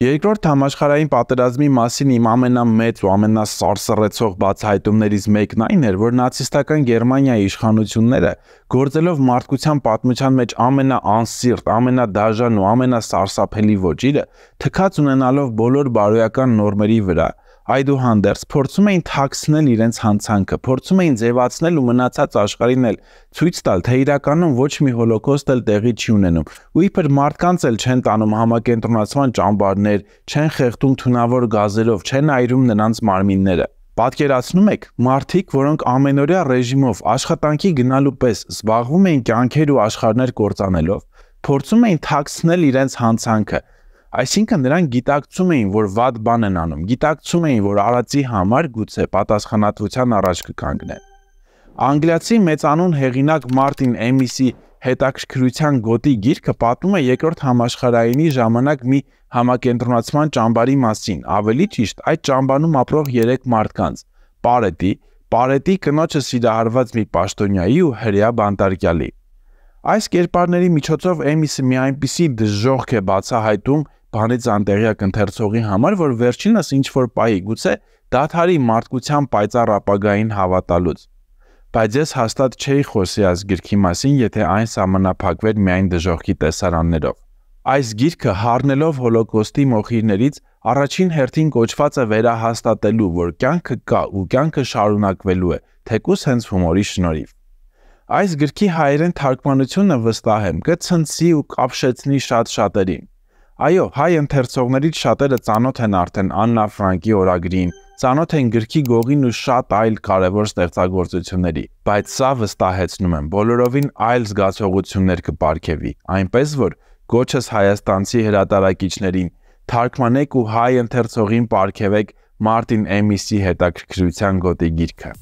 Երկրորդ համաշխարհային պատերազմի մասին իմ ամենամեծ ու ամենասարսռեցող բացահայտումներից մեկն այն էր, որ նացիստական Գերմանիայի իշխանությունները, գործելով մարդկության պատմության մեջ ամենաանսիրտ, ամենադաժան ու ամենասարսափելի ոճիրը, թքած ունենալով բոլոր բարոյական նորմերի վրա, այդուհանդերձ փորձում էին թաքցնել իրենց հանցանքը, փորձում էին ձևացնել ու մնացած աշխարհին էլ ցույց տալ, թե իրականում ոչ մի հոլոկոստ էլ տեղի չի ունենում, ու իբր մարդկանց էլ չեն տանում համակենտրոնացման ճամբարներ, չեն խեղդում թունավոր գազերով, չեն այրում նրանց մարմինները։ Պատկերացնում եք, մարդիկ, որոնք ամենօրյա ռեժիմով աշխատանքի գնալու պես զբաղվում էին կյանքեր ու աշխարհներ կործանելով, փորձում էին թաքցնել իրենց հանցանքը։ Այսինքն նրանք գիտակցում էին, որ վատ բան են անում, գիտակցում էին, որ արածի համար գուցե պատասխանատվության առաջ կկանգնեն։ Անգլիացի մեծանուն հեղինակ Մարտին Էմիսի հետաքրքրության գոտի գիրքը պատմում է Երկրորդ համաշխարհայինի ժամանակ մի համակենտրոնացման ճամբարի մասին, ավելի ճիշտ այդ ճամբարում ապրող 3 մարդկանց՝ Պարետի, կնոջը սիրահարված մի պաշտոնյայի ու հրեա բանտարկյալի։ Այս կերպարների միջոցով Էմիսը մի այնպիսի դժոխք է բացահայտում բանից անտեղյակ ընթերցողի համար, որ վերջինս ինչ-որ պահի գուցե դադարի մարդկության պայծառ ապագային հավատալուց։ Բայց ես հաստատ չէի խոսի այս գրքի մասին, եթե այն սահմանափակվեր միայն դժոխքի տեսարաններով։ Այս գիրքը հառնելով հոլոկոստի մոխիրներից առաջին հերթին կոչված է վերահաստատելու, որ կյանքը կա ու կյանքը շարունակվելու է, թեկուզ հենց հումորի շնորհիվ։ Այս գրքի հայերեն թարգմանությունը վստահ եմ կցնցի ու կապշեցնի շատ շատերին։ Այո, հայ ընթերցողներից շատերը ծանոթ են արդեն Աննա Ֆրանկի օրագրին, ծանոթ են գրքի գողին ու շատ այլ կարևոր ստեղծագործությունների, բայց սա վստահեցնում եմ, բոլորովին այլ զգացողություններ կպարգևի, այնպես որ գոչս հայաստանցի հրատարակիչներին թարգմանեք ու հայ ընթերցողին պարգևեք Մարտին Էմիսի հետաքրքրության գոտի գիրքը։